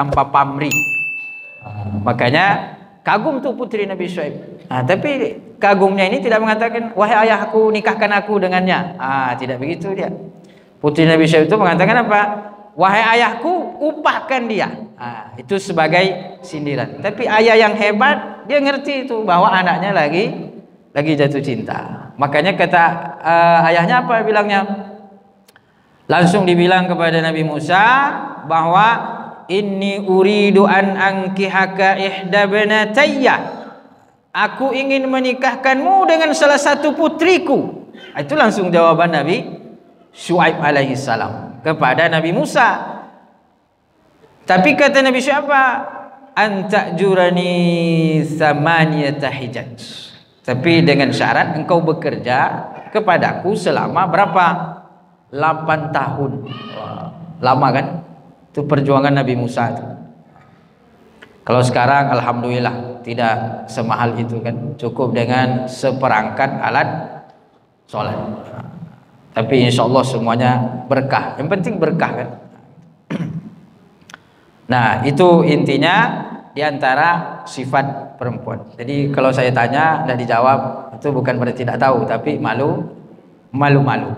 tanpa pamrih. Makanya kagum tuh putri Nabi Syuaib. Tapi kagumnya ini tidak mengatakan, wahai ayahku, nikahkan aku dengannya. Tidak begitu dia. Putri Nabi Syuaib itu mengatakan apa? Wahai ayahku, upahkan dia. Itu sebagai sindiran. Tapi ayah yang hebat, dia ngerti itu bahwa anaknya lagi jatuh cinta. Makanya kata ayahnya apa bilangnya? Langsung dibilang kepada Nabi Musa bahwa inni uridu an ankihaka ihda banatayya. Aku ingin menikahkanmu dengan salah satu putriku. Itu langsung jawaban Nabi Syuaib alaihi salam kepada Nabi Musa. Tapi kata Nabi Syuaib apa? Anta jurani samaniyata hijaj. Tapi dengan syarat engkau bekerja kepadaku selama berapa? 8 tahun. Lama kan? Itu perjuangan Nabi Musa itu. Kalau sekarang alhamdulillah tidak semahal itu kan, cukup dengan seperangkat alat sholat. Tapi insya Allah semuanya berkah. Yang penting berkah kan. Nah itu intinya diantara sifat perempuan. Jadi kalau saya tanya tidak dijawab, itu bukan berarti tidak tahu, tapi malu-malu.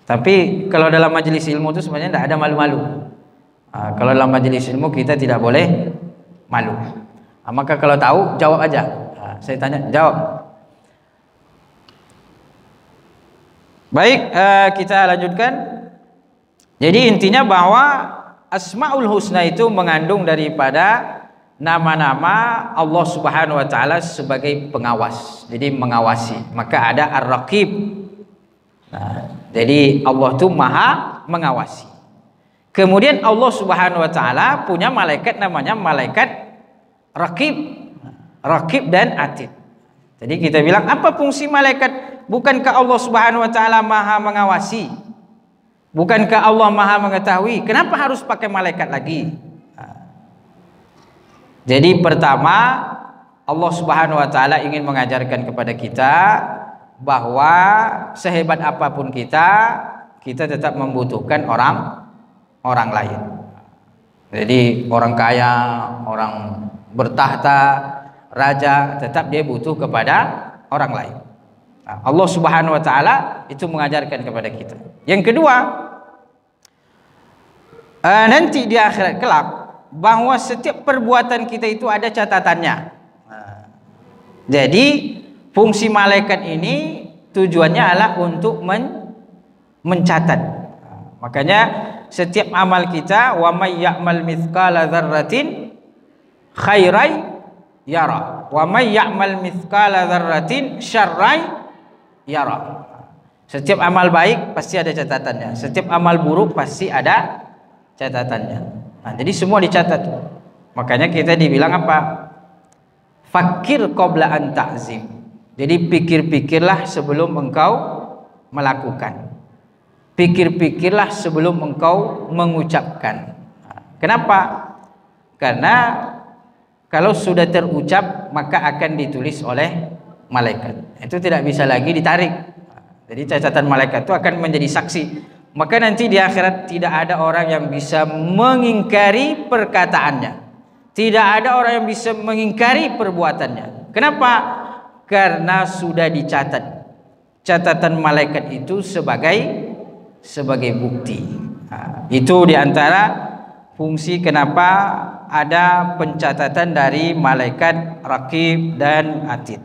Tapi kalau dalam majelis ilmu itu sebenarnya tidak ada malu-malu. Kalau dalam majelis ilmu kita tidak boleh malu. Maka kalau tahu jawab aja. Saya tanya jawab. Baik, kita lanjutkan. Jadi intinya bahwa Asmaul Husna itu mengandung daripada nama-nama Allah Subhanahu wa taala sebagai pengawas. Jadi mengawasi. Maka ada Ar-Raqib. Jadi Allah itu Maha mengawasi. Kemudian Allah Subhanahu wa taala punya malaikat namanya malaikat Raqib. Raqib dan Atid. Jadi kita bilang apa fungsi malaikat? Bukankah Allah Subhanahu wa taala Maha mengawasi? Bukankah Allah Maha mengetahui? Kenapa harus pakai malaikat lagi? Jadi pertama Allah Subhanahu wa taala ingin mengajarkan kepada kita bahwa sehebat apapun kita tetap membutuhkan orang lain. Jadi orang kaya, orang bertahta, raja, tetap dia butuh kepada orang lain. Allah Subhanahu wa taala itu mengajarkan kepada kita. Yang kedua, nanti di akhirat kelak bahwa setiap perbuatan kita itu ada catatannya. Jadi fungsi malaikat ini tujuannya adalah untuk mencatat. Makanya setiap amal kita, wa may ya'mal mithqala dzarratin khairai yara wa may ya'mal mithqala dzarratin syarrai yara. Setiap amal baik pasti ada catatannya, setiap amal buruk pasti ada catatannya. Jadi semua dicatat. Makanya kita dibilang apa? Fakir qabla an ta'zim. Jadi pikir-pikirlah sebelum engkau melakukan. Pikir-pikirlah sebelum engkau mengucapkan. Kenapa? Karena kalau sudah terucap maka akan ditulis oleh malaikat. Itu tidak bisa lagi ditarik. Jadi catatan malaikat itu akan menjadi saksi. Maka nanti di akhirat tidak ada orang yang bisa mengingkari perkataannya. Tidak ada orang yang bisa mengingkari perbuatannya. Kenapa? Karena sudah dicatat. Catatan malaikat itu sebagai bukti. Itu diantara fungsi kenapa ada pencatatan dari malaikat Raqib dan Atid.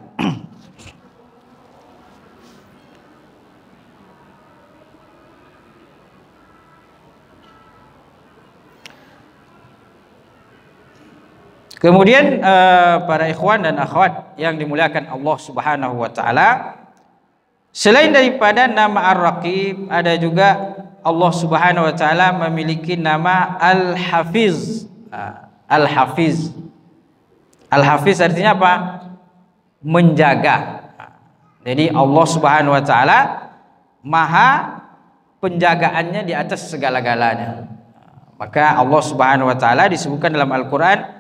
Kemudian para ikhwan dan akhwat yang dimuliakan Allah Subhanahu wa taala, selain daripada nama Ar-Raqib, ada juga Allah Subhanahu wa taala memiliki nama Al-Hafiz. Al-Hafiz. Al-Hafiz artinya apa? Menjaga. Jadi Allah Subhanahu wa taala maha penjagaannya di atas segala-galanya. Maka Allah Subhanahu wa taala disebutkan dalam Al-Qur'an,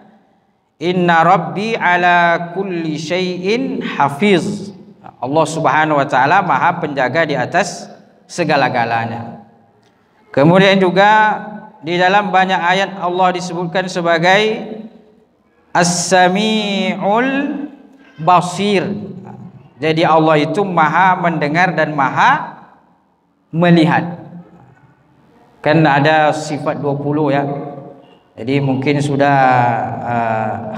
Inna Rabbi ala kulli syai'in hafiz. Allah Subhanahu wa taala maha penjaga di atas segala-galanya. Kemudian juga di dalam banyak ayat Allah disebutkan sebagai As-Sami'ul Basir. Jadi Allah itu maha mendengar dan maha melihat. Kan ada sifat 20 ya. Jadi mungkin sudah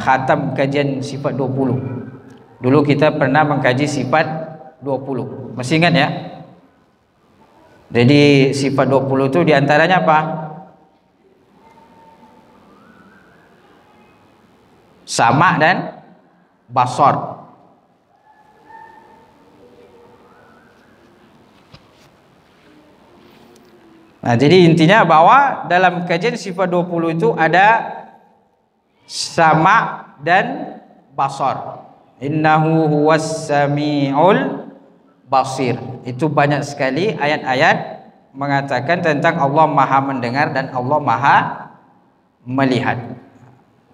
khatam kajian sifat 20. Dulu kita pernah mengkaji sifat 20. Masih ingat ya? Jadi sifat 20 itu diantaranya apa? Sama dan basar. Nah, jadi intinya bahwa dalam kajian sifat 20 itu ada sama dan basar. Innahu huwas sami'ul basir. Itu banyak sekali ayat-ayat mengatakan tentang Allah maha mendengar dan Allah maha melihat.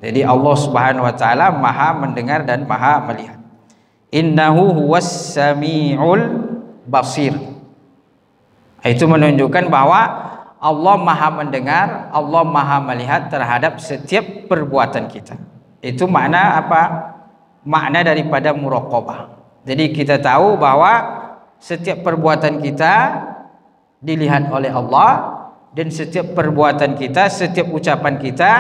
Jadi Allah Subhanahu wa taala maha mendengar dan maha melihat. Innahu huwas sami'ul basir. Itu menunjukkan bahwa Allah maha mendengar, Allah maha melihat terhadap setiap perbuatan kita. Itu makna apa? Makna daripada muraqabah. Jadi kita tahu bahwa setiap perbuatan kita dilihat oleh Allah, dan setiap perbuatan kita, setiap ucapan kita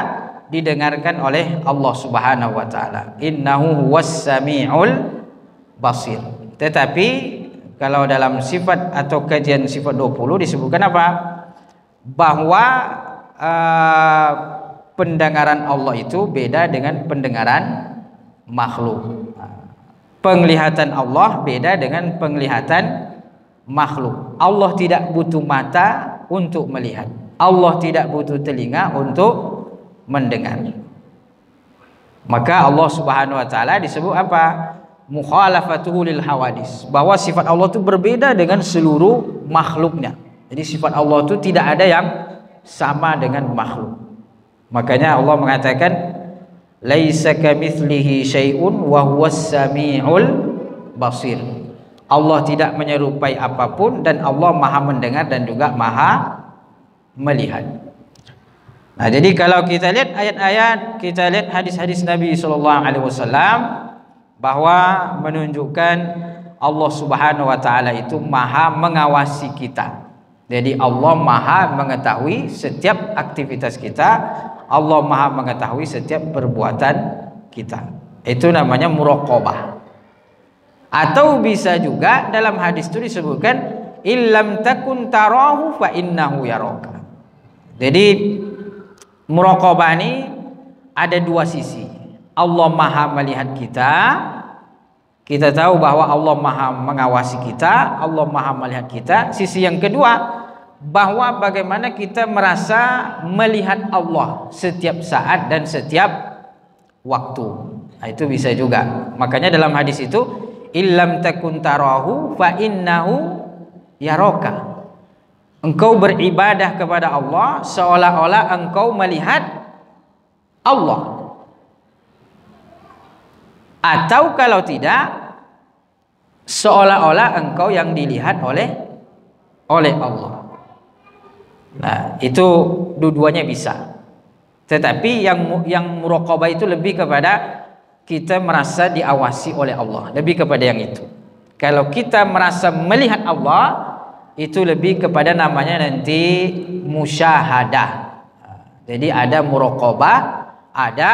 didengarkan oleh Allah Subhanahu wa taala. Innahu huwas sami'ul basir. Tetapi kalau dalam sifat atau kajian sifat 20 disebutkan apa? Bahwa pendengaran Allah itu beda dengan pendengaran makhluk. Penglihatan Allah beda dengan penglihatan makhluk. Allah tidak butuh mata untuk melihat. Allah tidak butuh telinga untuk mendengar. Maka Allah Subhanahu wa taala disebut apa? Mukhalafatuhu lil hawadis. Bahwa sifat Allah itu berbeda dengan seluruh makhluknya. Jadi sifat Allah itu tidak ada yang sama dengan makhluk. Makanya Allah mengatakan laisa kamitslihi syai'un wa huwas sami'ul basir. Allah tidak menyerupai apapun dan Allah maha mendengar dan juga maha melihat. Nah, jadi kalau kita lihat ayat-ayat, kita lihat hadis-hadis Nabi SAW bahwa menunjukkan Allah Subhanahu wa taala itu maha mengawasi kita. Jadi Allah maha mengetahui setiap aktivitas kita, Allah maha mengetahui setiap perbuatan kita. Itu namanya muraqabah. Atau bisa juga dalam hadis itu disebutkan illam takun tarahu fa innahu yaraka. Jadi muraqabah ini ada dua sisi. Allah maha melihat kita. Kita tahu bahwa Allah maha mengawasi kita, Allah maha melihat kita. Sisi yang kedua, bahwa bagaimana kita merasa melihat Allah setiap saat dan setiap waktu. Nah, itu bisa juga. Makanya dalam hadis itu illam takun tarahu fa innahu yaraka. Engkau beribadah kepada Allah seolah-olah engkau melihat Allah. Atau kalau tidak, seolah-olah engkau yang dilihat oleh Allah. Nah, itu dua-duanya bisa. Tetapi yang muraqabah itu lebih kepada kita merasa diawasi oleh Allah, lebih kepada yang itu. Kalau kita merasa melihat Allah, itu lebih kepada namanya nanti musyahadah. Jadi ada muraqabah, ada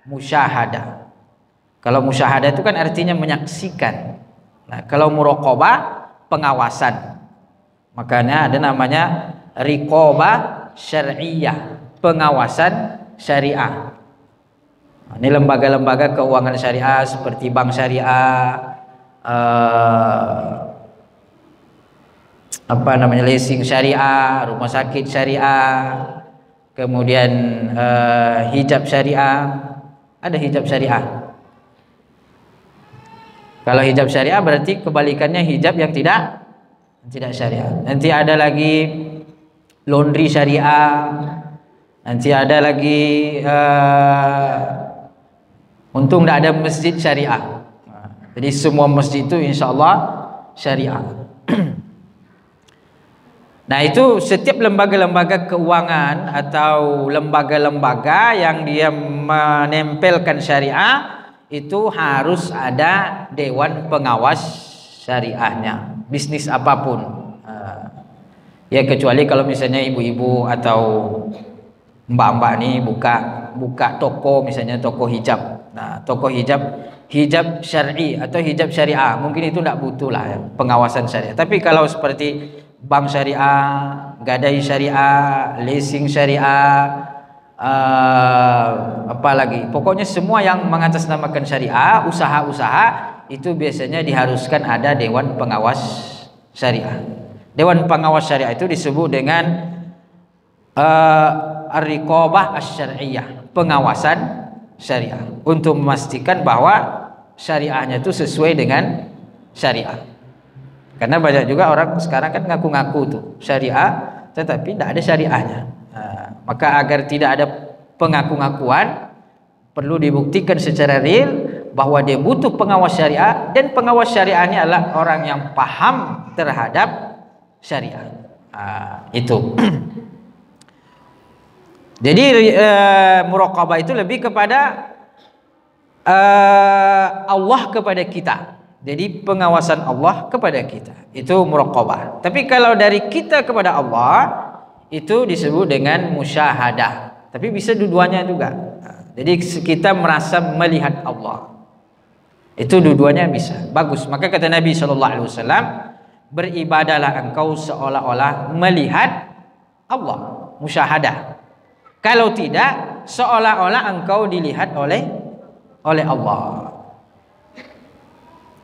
musyahadah. Kalau musyahadah itu kan artinya menyaksikan. Nah, kalau muraqabah pengawasan. Makanya ada namanya riqabah syar'iyyah, pengawasan syariah. Nah, ini lembaga-lembaga keuangan syariah seperti bank syariah, leasing syariah, rumah sakit syariah, kemudian hijab syariah. Ada hijab syariah. Kalau hijab syariah berarti kebalikannya hijab yang tidak syariah. Nanti ada lagi laundry syariah. Nanti ada lagi untung tidak ada masjid syariah. Jadi semua masjid itu insya Allah syariah. Nah, itu setiap lembaga-lembaga keuangan atau lembaga-lembaga yang dia menempelkan syariah itu harus ada dewan pengawas syariahnya, bisnis apapun. Ya kecuali kalau misalnya ibu-ibu atau mbak-mbak nih buka toko, misalnya toko hijab. Nah, toko hijab syar'i atau hijab syariah, mungkin itu tidak butuh lah ya, pengawasan syariah. Tapi kalau seperti bank syariah, gadai syariah, leasing syariah, apa lagi, pokoknya semua yang mengatasnamakan syariah, usaha-usaha itu biasanya diharuskan ada dewan pengawas syariah. Dewan pengawas syariah itu disebut dengan ar-riqabah asy-syar'iyyah, pengawasan syariah, untuk memastikan bahwa syariahnya itu sesuai dengan syariah. Karena banyak juga orang sekarang kan ngaku-ngaku tuh syariah tetapi tidak ada syariahnya. Maka agar tidak ada pengaku-ngakuan, perlu dibuktikan secara real bahwa dia butuh pengawas syariah, dan pengawas syariah ini adalah orang yang paham terhadap syariah. Itu. Jadi muraqabah itu lebih kepada Allah kepada kita. Jadi pengawasan Allah kepada kita itu muraqabah. Tapi kalau dari kita kepada Allah itu disebut dengan musyahadah. Tapi bisa dua-duanya juga. Jadi kita merasa melihat Allah. Itu dua-duanya bisa. Bagus. Maka kata Nabi SAW, beribadahlah engkau seolah-olah melihat Allah, musyahadah. Kalau tidak, seolah-olah engkau dilihat oleh Allah.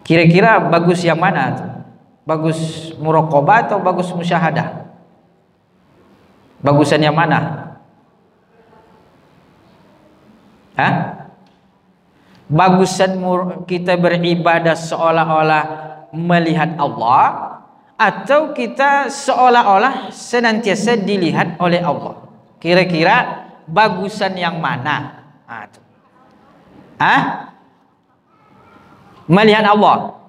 Kira-kira bagus yang mana tuh? Bagus muraqabah atau bagus musyahadah? Bagusan yang mana? Bagusan kita beribadah seolah-olah melihat Allah, atau kita seolah-olah senantiasa dilihat oleh Allah? Kira-kira bagusan yang mana? Melihat Allah.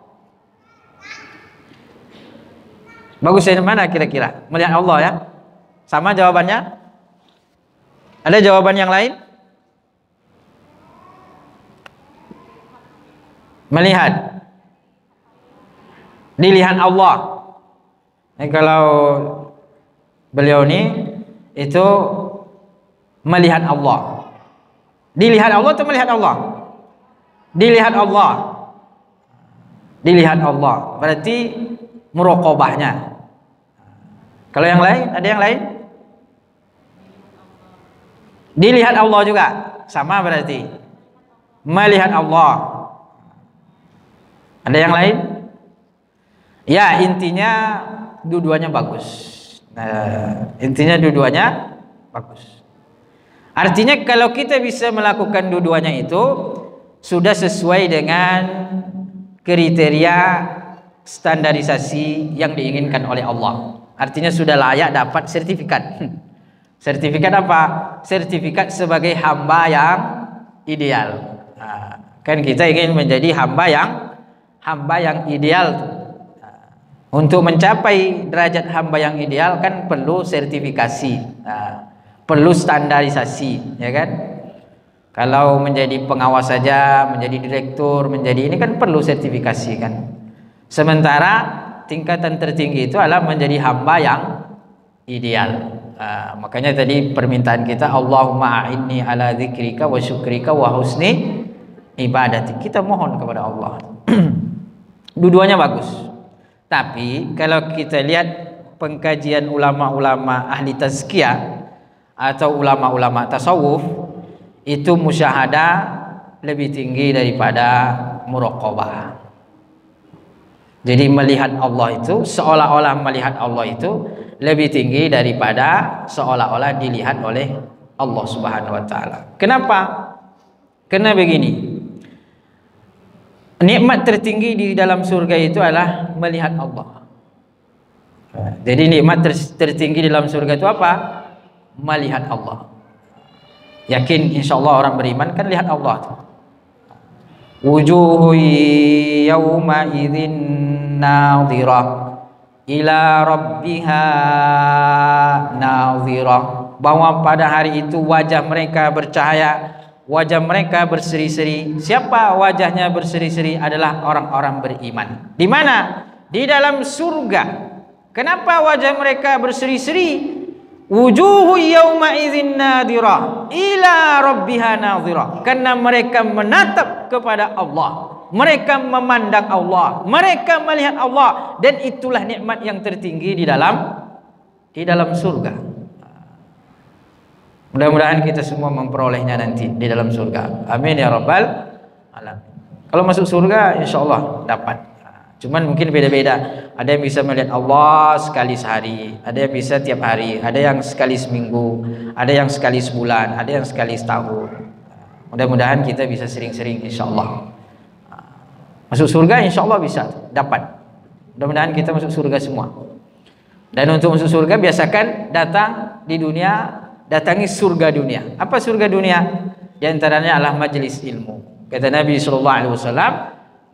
Bagusan yang mana kira-kira? Melihat Allah ya? Sama jawabannya? Ada jawaban yang lain? Melihat. Dilihat Allah. Kalau beliau ini itu melihat Allah. Dilihat Allah atau melihat Allah? Dilihat Allah. Dilihat Allah. Berarti muraqabahnya. Kalau yang lain, ada yang lain? Dilihat Allah juga. Sama berarti. Melihat Allah. Ada yang lain? Ya, intinya dua-duanya bagus. Intinya dua-duanya bagus. Artinya kalau kita bisa melakukan dua-duanya itu sudah sesuai dengan kriteria standarisasi yang diinginkan oleh Allah. Artinya sudah layak dapat sertifikat. Sertifikat apa? Sertifikat sebagai hamba yang ideal. Kan kita ingin menjadi hamba yang ideal. Untuk mencapai derajat hamba yang ideal kan perlu sertifikasi, perlu standarisasi, ya kan? Kalau menjadi pengawas saja, menjadi direktur, menjadi ini kan perlu sertifikasi kan. Sementara tingkatan tertinggi itu adalah menjadi hamba yang ideal. Makanya tadi permintaan kita, Allahumma a'inni ala dzikrika wa syukrika wa husni ibadati. Kita mohon kepada Allah. Dua-duanya bagus. Tapi kalau kita lihat pengkajian ulama-ulama ahli tazkiyah atau ulama-ulama tasawuf, itu musyahadah lebih tinggi daripada muraqabah. Jadi melihat Allah itu, seolah-olah melihat Allah itu lebih tinggi daripada seolah-olah dilihat oleh Allah Subhanahu wa taala. Kenapa? Karena begini. Nikmat tertinggi di dalam surga itu adalah melihat Allah. Jadi nikmat tertinggi di dalam surga itu apa? Melihat Allah. Yakin insyaallah orang beriman kan lihat Allah. Wujuhu yawma idzin nadhirah ila rabbiha nadhirah, bahwa pada hari itu wajah mereka bercahaya, wajah mereka berseri-seri. Siapa wajahnya berseri-seri? Adalah orang-orang beriman. Di mana? Di dalam surga. Kenapa wajah mereka berseri-seri? Wujuhu yawma idzin nadhirah ila rabbiha nadhirah, karena mereka menatap kepada Allah, mereka memandang Allah, mereka melihat Allah, dan itulah nikmat yang tertinggi di dalam surga. Mudah-mudahan kita semua memperolehnya nanti di dalam surga. Amin ya rabbal alamin. Kalau masuk surga insyaallah dapat. Cuman mungkin beda-beda. Ada yang bisa melihat Allah sekali sehari, ada yang bisa tiap hari, ada yang sekali seminggu, ada yang sekali sebulan, ada yang sekali setahun. Mudah-mudahan kita bisa sering-sering insyaallah. Masuk surga insyaallah bisa dapat. Mudah-mudahan kita masuk surga semua. Dan untuk masuk surga biasakan datang di dunia, datangi surga dunia. Apa surga dunia? Di antaranya adalah majelis ilmu. Kata Nabi SAW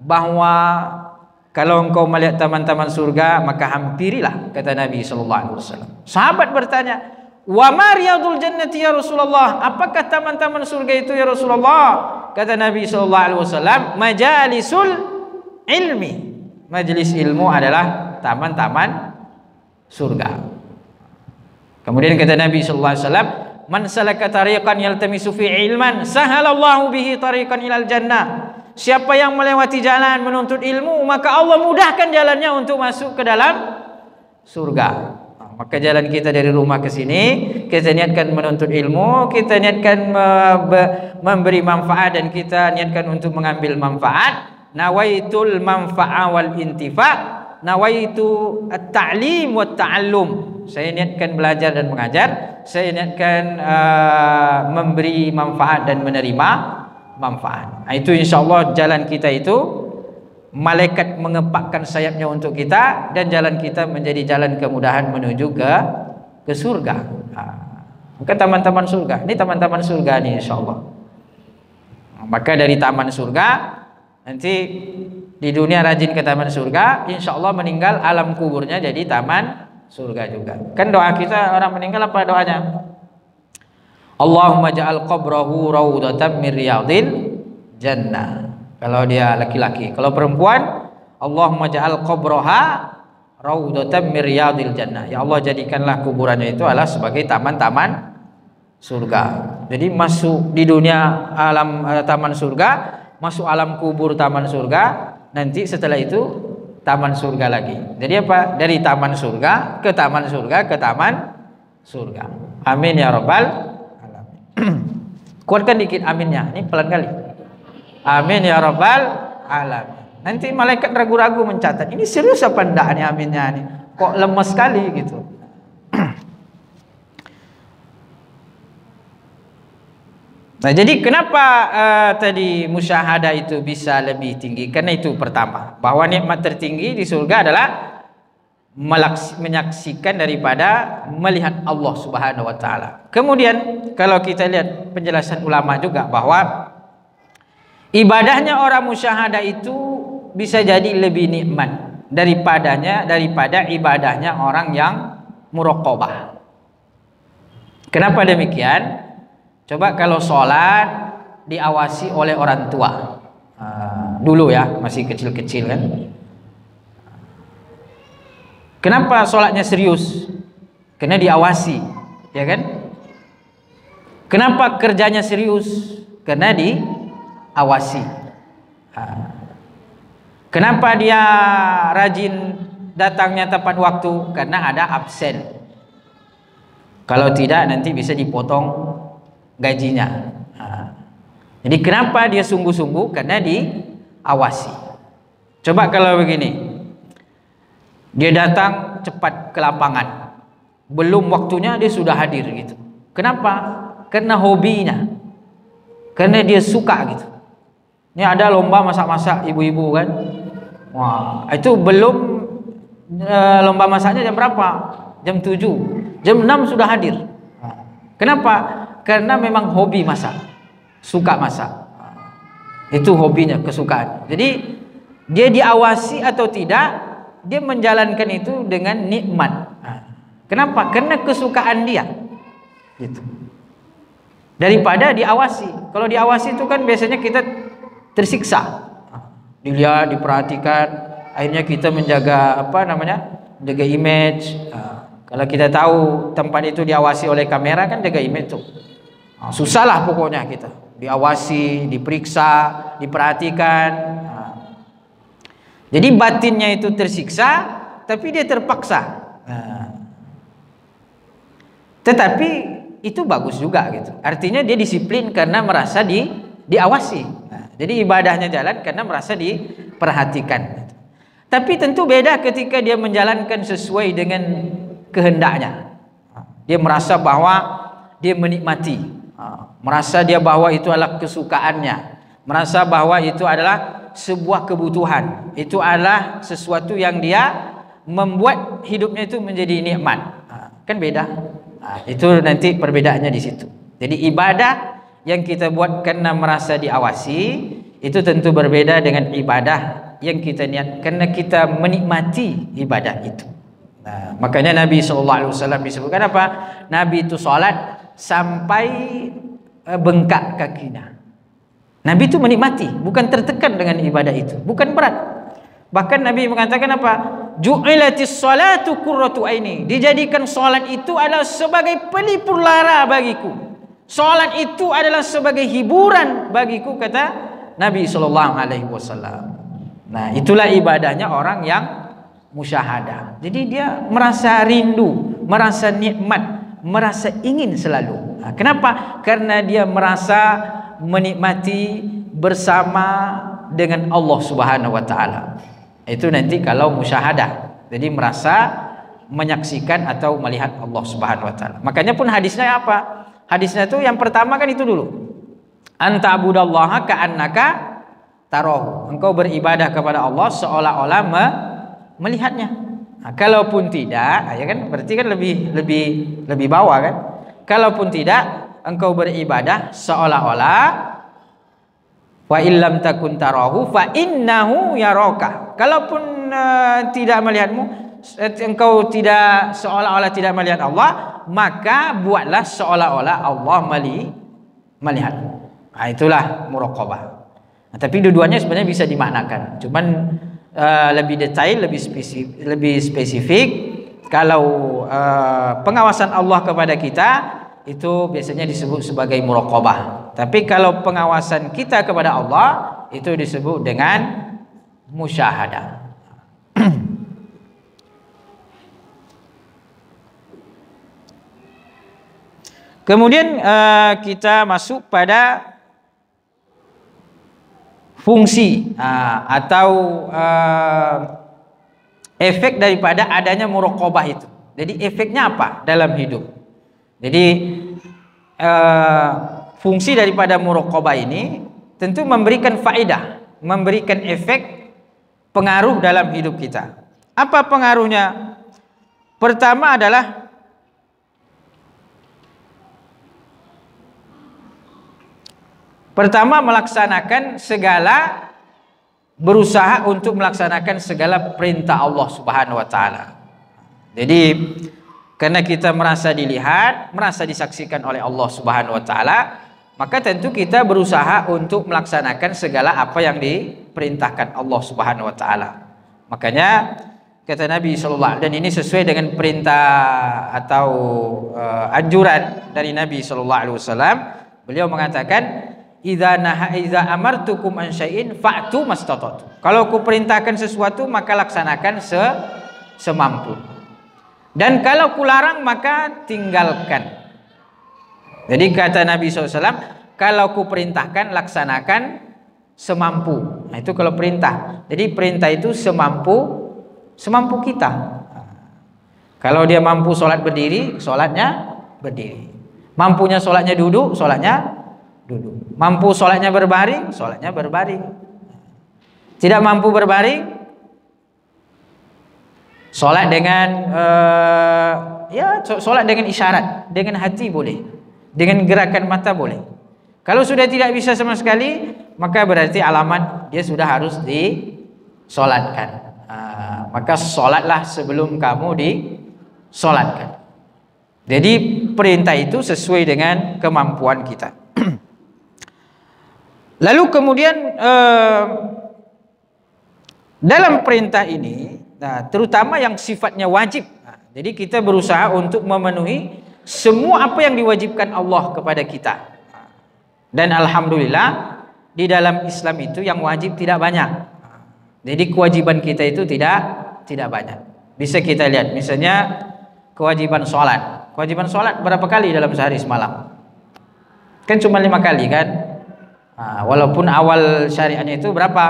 bahwa kalau engkau melihat taman-taman surga, maka hampirilah, kata Nabi SAW. Sahabat bertanya, wa ma riyadul jannati ya Rasulullah? Apakah taman-taman surga itu ya Rasulullah? Kata Nabi SAW, majalisul ilmi. Majelis ilmu adalah taman-taman surga. Kemudian kata Nabi SAW, man salaka tariqan yaltamisu fi ilman, sahalallahu bihi tariqan ilal jannah. Siapa yang melewati jalan menuntut ilmu, maka Allah mudahkan jalannya untuk masuk ke dalam surga. Maka jalan kita dari rumah ke sini, kita niatkan menuntut ilmu, kita niatkan memberi manfaat, dan kita niatkan untuk mengambil manfaat. Nawaitul manfa'a wal intifa', nawaitu at-ta'lim wa ta'allum. Saya niatkan belajar dan mengajar, saya niatkan memberi manfaat dan menerima manfaat. Itu insyaallah jalan kita itu, malaikat mengepakkan sayapnya untuk kita, dan jalan kita menjadi jalan kemudahan menuju ke surga. Maka taman-taman surga, ini taman-taman surga nih insyaallah. Maka dari taman surga nanti di dunia rajin ke taman surga, insyaallah meninggal alam kuburnya jadi taman surga juga. Kan doa kita orang meninggal apa doanya? Allahumma ja'al qabrahu raudatan min riyadil jannah. Kalau dia laki-laki. Kalau perempuan, Allahumma ja'al qabraha raudatan min riyadil jannah. Ya Allah, jadikanlah kuburannya itu adalah sebagai taman-taman surga. Jadi masuk di dunia alam taman surga, masuk alam kubur taman surga, nanti setelah itu taman surga lagi. Jadi apa? Dari taman surga ke taman surga ke taman surga. Amin ya rabbal. Kuatkan dikit aminnya. Ini pelan kali. Amin ya rabbal alamin. Nanti malaikat ragu-ragu mencatat. Ini serius apa enggak nih aminnya nih? Kok lemes sekali gitu. Nah, jadi kenapa tadi musyahadah itu bisa lebih tinggi? Karena itu pertama, bahwa nikmat tertinggi di surga adalah menyaksikan daripada melihat Allah Subhanahu wa taala. Kemudian kalau kita lihat penjelasan ulama juga bahwa ibadahnya orang musyahadah itu bisa jadi lebih nikmat daripada ibadahnya orang yang muraqabah. Kenapa demikian? Coba kalau sholat diawasi oleh orang tua, dulu ya, masih kecil-kecil kan. Kenapa sholatnya serius? Karena diawasi, ya kan? Kenapa kerjanya serius? Karena diawasi. Kenapa dia rajin datangnya tepat waktu? Karena ada absen. Kalau tidak nanti bisa dipotong gajinya. Jadi kenapa dia sungguh-sungguh? Karena diawasi. Coba kalau begini, dia datang cepat ke lapangan, belum waktunya dia sudah hadir gitu. Kenapa? Karena hobinya, karena dia suka gitu. Ini ada lomba masak-masak ibu-ibu kan. Wah, itu belum lomba masaknya jam berapa? Jam 7, jam 6 sudah hadir. Kenapa? Karena memang hobi masak, suka masak. Itu hobinya, kesukaan. Jadi dia diawasi atau tidak, dia menjalankan itu dengan nikmat. Kenapa? Karena kesukaan dia. Gitu. Daripada diawasi. Kalau diawasi itu kan biasanya kita tersiksa. Dilihat, diperhatikan, akhirnya kita menjaga menjaga image. Kalau kita tahu tempat itu diawasi oleh kamera kan jaga image tuh. Susahlah pokoknya kita. Diawasi, diperiksa, diperhatikan. Jadi batinnya itu tersiksa, tapi dia terpaksa. Tetapi itu bagus juga gitu. Artinya dia disiplin karena merasa diawasi. Jadi ibadahnya jalan karena merasa diperhatikan. Gitu. Tapi tentu beda ketika dia menjalankan sesuai dengan kehendaknya. Dia merasa bahwa dia menikmati, merasa dia bahwa itu adalah kesukaannya, merasa bahwa itu adalah sebuah kebutuhan, itu adalah sesuatu yang dia membuat hidupnya itu menjadi nikmat. Kan beda. Itu nanti perbedaannya di situ. Jadi ibadah yang kita buat karena merasa diawasi itu tentu berbeda dengan ibadah yang kita niat karena kita menikmati ibadah itu. Makanya Nabi SAW disebutkan apa? Nabi itu salat sampai bengkak kakinya. Nabi itu menikmati, bukan tertekan dengan ibadah itu, bukan berat. Bahkan Nabi mengatakan apa? Ju'ilatis salatu qurratu aini. Dijadikan salat itu adalah sebagai pelipur lara bagiku. Salat itu adalah sebagai hiburan bagiku, kata Nabi SAW. Nah, itulah ibadahnya orang yang musyahadah. Jadi dia merasa rindu, merasa nikmat, merasa ingin selalu. Kenapa? Karena dia merasa menikmati bersama dengan Allah Subhanahu wa taala. Itu nanti kalau musyahadah. Jadi merasa menyaksikan atau melihat Allah Subhanahu wa taala. Makanya pun hadisnya apa? Hadisnya itu yang pertama kan itu dulu. Anta abudallaha ka'annaka tarahu. Engkau beribadah kepada Allah seolah-olah melihatnya. Nah, kalaupun tidak, ya kan berarti kan lebih bawah kan? Kalaupun tidak, engkau beribadah seolah-olah wa illam takun tarahu fa innahu yaraka. Kalaupun tidak melihatmu, engkau tidak seolah-olah tidak melihat Allah, maka buatlah seolah-olah Allah melihatmu. Nah, itulah muraqabah. Nah, tapi dua-duanya sebenarnya bisa dimaknakan. Cuman lebih detail, lebih spesifik. Kalau pengawasan Allah kepada kita itu biasanya disebut sebagai muraqabah. Tapi kalau pengawasan kita kepada Allah itu disebut dengan musyahadah. Kemudian kita masuk pada fungsi atau efek daripada adanya muraqabah itu. Jadi efeknya apa dalam hidup? Jadi fungsi daripada muraqabah ini tentu memberikan faedah, memberikan efek, pengaruh dalam hidup kita. Apa pengaruhnya? Pertama adalah melaksanakan segala, berusaha untuk melaksanakan segala perintah Allah Subhanahu wa taala. Jadi karena kita merasa dilihat, merasa disaksikan oleh Allah Subhanahu wa taala, maka tentu kita berusaha untuk melaksanakan segala apa yang diperintahkan Allah Subhanahu wa taala. Makanya kata Nabi sallallahu alaihi wasallam, dan ini sesuai dengan perintah atau anjuran dari Nabi sallallahu alaihi wasallam, beliau mengatakan idza amartukum an syai'in fa'tu mastata'tu. Kalau aku perintahkan sesuatu maka laksanakan semampu. Dan kalau kularang maka tinggalkan. Jadi kata Nabi SAW, kalau ku perintahkan laksanakan semampu. Nah itu kalau perintah. Jadi perintah itu semampu kita. Kalau dia mampu sholat berdiri, sholatnya berdiri. Mampunya sholatnya duduk, sholatnya duduk. Mampu sholatnya berbaring, sholatnya berbaring. Tidak mampu berbaring, sholat dengan sholat dengan isyarat, dengan hati boleh, dengan gerakan mata boleh. Kalau sudah tidak bisa sama sekali, maka berarti alamat dia sudah harus disolatkan. maka sholatlah sebelum kamu disolatkan. Jadi perintah itu sesuai dengan kemampuan kita. Lalu kemudian dalam perintah ini, nah, terutama yang sifatnya wajib, nah, jadi kita berusaha untuk memenuhi semua apa yang diwajibkan Allah kepada kita. Dan alhamdulillah di dalam Islam itu yang wajib tidak banyak. Jadi kewajiban kita itu tidak banyak. Bisa kita lihat misalnya kewajiban sholat. Kewajiban sholat berapa kali dalam sehari semalam? Kan cuma 5 kali kan? Nah, walaupun awal syariatnya itu berapa?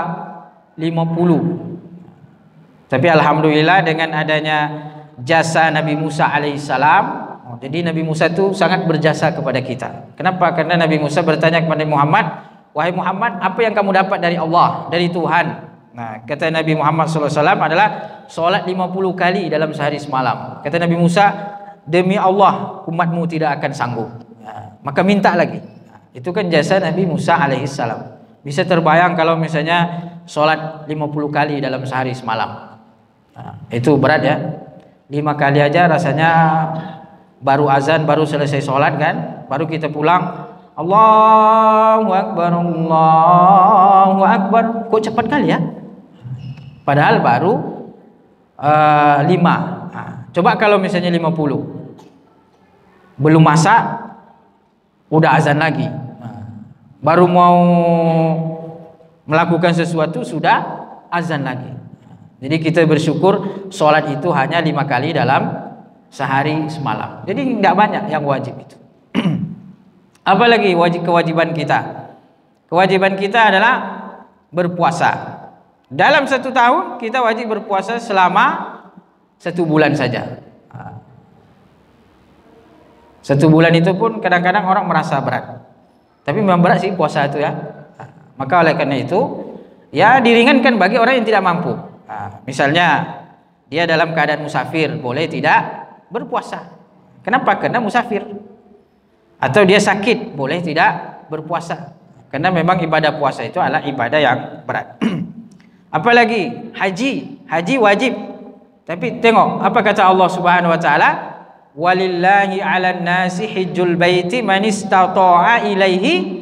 50. Tapi alhamdulillah dengan adanya jasa Nabi Musa alaihissalam, jadi Nabi Musa itu sangat berjasa kepada kita. Kenapa? Karena Nabi Musa bertanya kepada Muhammad, wahai Muhammad, apa yang kamu dapat dari Allah, dari Tuhan? Nah, kata Nabi Muhammad SAW adalah sholat 50 kali dalam sehari semalam. Kata Nabi Musa, demi Allah umatmu tidak akan sanggup. Nah, maka minta lagi. Nah, itu kan jasa Nabi Musa alaihissalam. Bisa terbayang kalau misalnya sholat 50 kali dalam sehari semalam. Nah, itu berat ya. 5 kali aja rasanya baru azan, baru selesai sholat kan, baru kita pulang, Allahu Akbar, Allahu Akbar. Kok cepat kali ya? Padahal baru 5. Nah, coba kalau misalnya 50, belum masak udah azan lagi. Nah, baru mau melakukan sesuatu sudah azan lagi. Jadi kita bersyukur sholat itu hanya 5 kali dalam sehari semalam. Jadi nggak banyak yang wajib itu. Apalagi kewajiban kita. Kewajiban kita adalah berpuasa. Dalam 1 tahun kita wajib berpuasa selama 1 bulan saja. 1 bulan itu pun kadang-kadang orang merasa berat. Tapi memang berat sih puasa itu ya. Maka oleh karena itu ya diringankan bagi orang yang tidak mampu. Misalnya dia dalam keadaan musafir, boleh tidak berpuasa. Kenapa? Karena musafir. Atau dia sakit, boleh tidak berpuasa. Karena memang ibadah puasa itu adalah ibadah yang berat. Apalagi haji wajib. Tapi tengok apa kata Allah Subhanahu wa taala, walillahi 'alan nasi hijjul baiti man istata'a ilaihi